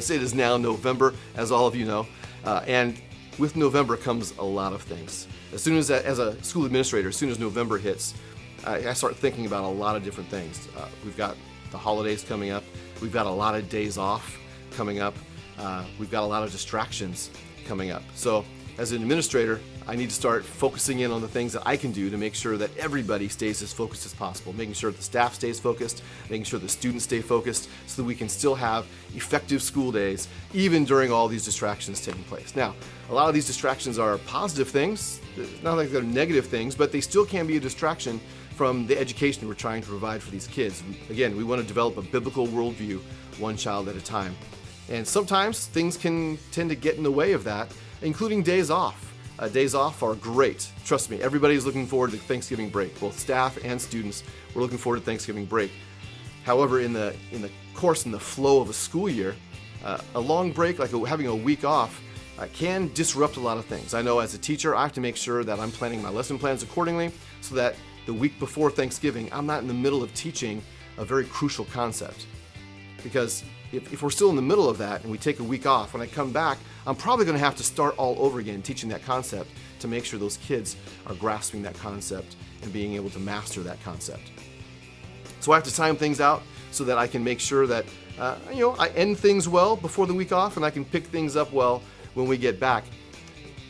parents, it is now November, as all of you know, and with November comes a lot of things. As a school administrator, as soon as November hits, I start thinking about a lot of different things. We've got the holidays coming up. We've got a lot of days off coming up. We've got a lot of distractions coming up. So as an administrator, I need to start focusing in on the things that I can do to make sure that everybody stays as focused as possible, making sure the staff stays focused, making sure the students stay focused so that we can still have effective school days even during all these distractions taking place. Now, a lot of these distractions are positive things. It's not like they're negative things, but they still can be a distraction from the education we're trying to provide for these kids. Again, we want to develop a biblical worldview, one child at a time. And sometimes things can tend to get in the way of that, including days off. Days off are great. Trust me, everybody's looking forward to Thanksgiving break. Both staff and students, we're looking forward to Thanksgiving break. However, in the course and the flow of a school year, a long break, like having a week off, can disrupt a lot of things. I know as a teacher, I have to make sure that I'm planning my lesson plans accordingly so that the week before Thanksgiving, I'm not in the middle of teaching a very crucial concept. Because if we're still in the middle of that and we take a week off, when I come back, I'm probably going to have to start all over again teaching that concept to make sure those kids are grasping that concept and being able to master that concept. So I have to time things out so that I can make sure that I end things well before the week off and I can pick things up well when we get back.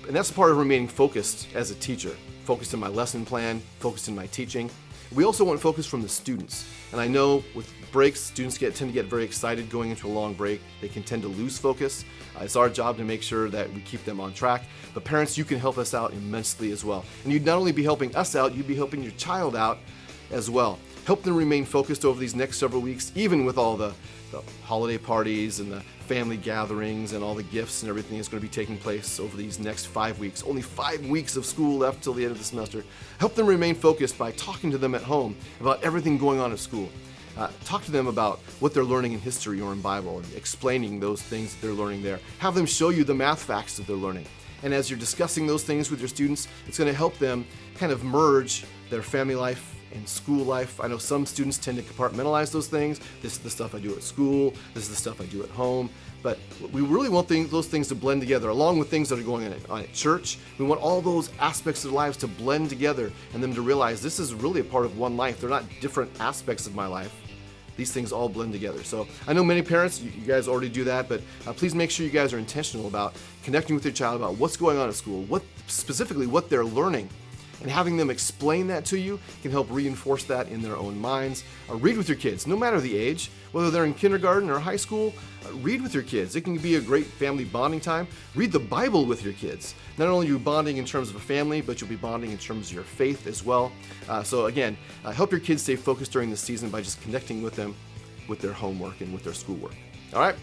And that's part of remaining focused as a teacher, focused in my lesson plan, focused in my teaching. We also want focus from the students. And I know with breaks, students tend to get very excited going into a long break. They can tend to lose focus. It's our job to make sure that we keep them on track. But parents, you can help us out immensely as well. And you'd not only be helping us out, you'd be helping your child out as well. Help them remain focused over these next several weeks, even with all the holiday parties and the family gatherings and all the gifts and everything that's going to be taking place over these next 5 weeks. Only 5 weeks of school left till the end of the semester. Help them remain focused by talking to them at home about everything going on at school. Talk to them about what they're learning in history or in Bible and explaining those things that they're learning there. Have them show you the math facts that they're learning. And as you're discussing those things with your students, it's going to help them kind of merge their family life and school life. I know some students tend to compartmentalize those things. This is the stuff I do at school. This is the stuff I do at home. But we really want those things to blend together, along with things that are going on at church. We want all those aspects of their lives to blend together and them to realize this is really a part of one life. They're not different aspects of my life. These things all blend together. So I know many parents, you guys already do that, but please make sure you guys are intentional about connecting with your child about what's going on at school, specifically what they're learning. And having them explain that to you can help reinforce that in their own minds. Read with your kids, no matter the age, whether they're in kindergarten or high school, read with your kids. It can be a great family bonding time. Read the Bible with your kids. Not only are you bonding in terms of a family, but you'll be bonding in terms of your faith as well. So again, help your kids stay focused during the season by just connecting with them with their homework and with their schoolwork. All right?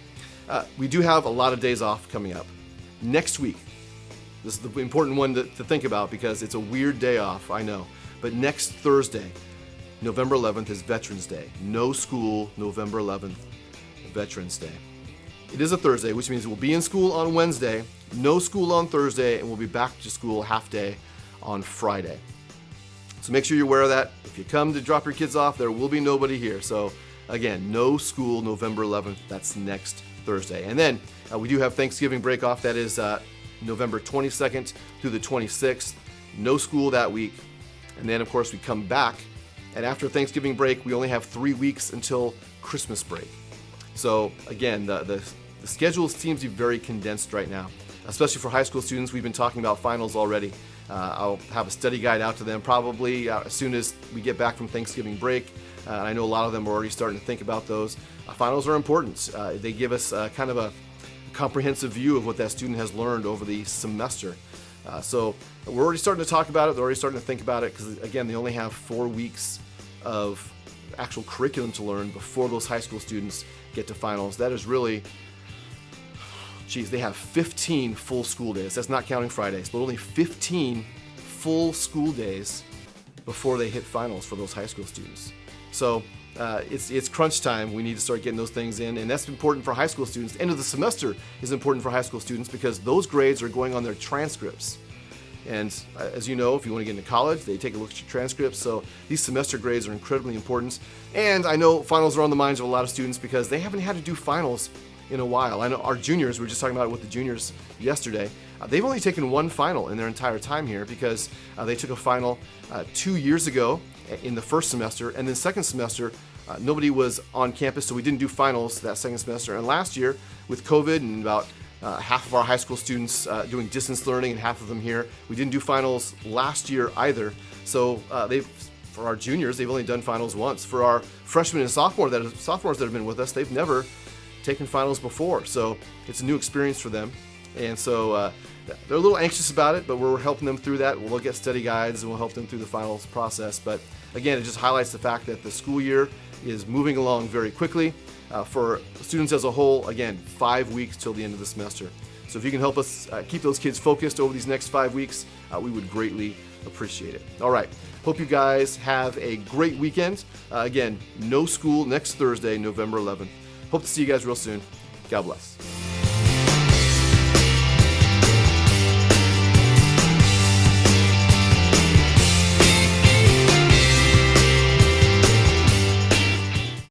We do have a lot of days off coming up. Next week, this is the important one to think about because it's a weird day off, I know. But next Thursday, November 11th, is Veterans Day. No school, November 11th, Veterans Day. It is a Thursday, which means we'll be in school on Wednesday, no school on Thursday, and we'll be back to school half day on Friday. So make sure you're aware of that. If you come to drop your kids off, there will be nobody here. So again, no school November 11th. That's next Thursday. And then we do have Thanksgiving break off. That is November 22nd through the 26th. No school that week. And then, of course, we come back. And after Thanksgiving break, we only have 3 weeks until Christmas break. So again, the schedule seems to be very condensed right now, especially for high school students. We've been talking about finals already. I'll have a study guide out to them probably as soon as we get back from Thanksgiving break. I know a lot of them are already starting to think about those. Finals are important. They give us kind of a comprehensive view of what that student has learned over the semester. So we're already starting to talk about it. They're already starting to think about it because, again, they only have 4 weeks of actual curriculum to learn before those high school students get to finals. That is really, they have 15 full school days. That's not counting Fridays, but only 15 full school days before they hit finals for those high school students. So it's crunch time. We need to start getting those things in, and that's important for high school students. The end of the semester is important for high school students because those grades are going on their transcripts. And as you know, if you want to get into college, they take a look at your transcripts. So these semester grades are incredibly important. And I know finals are on the minds of a lot of students because they haven't had to do finals in a while. I know our juniors, we were just talking about it with the juniors yesterday, they've only taken one final in their entire time here because they took a final 2 years ago in the first semester, and then second semester, nobody was on campus, so we didn't do finals that second semester. And last year, with COVID and about half of our high school students doing distance learning and half of them here, we didn't do finals last year either. So for our juniors, they've only done finals once. For our freshmen and sophomores that have been with us, they've never taken finals before. So it's a new experience for them. And so they're a little anxious about it, but we're helping them through that. We'll get study guides and we'll help them through the finals process. But again, it just highlights the fact that the school year is moving along very quickly. For students as a whole, again, 5 weeks till the end of the semester. So if you can help us keep those kids focused over these next 5 weeks, we would greatly appreciate it. All right. Hope you guys have a great weekend. Again, no school next Thursday, November 11th. Hope to see you guys real soon. God bless.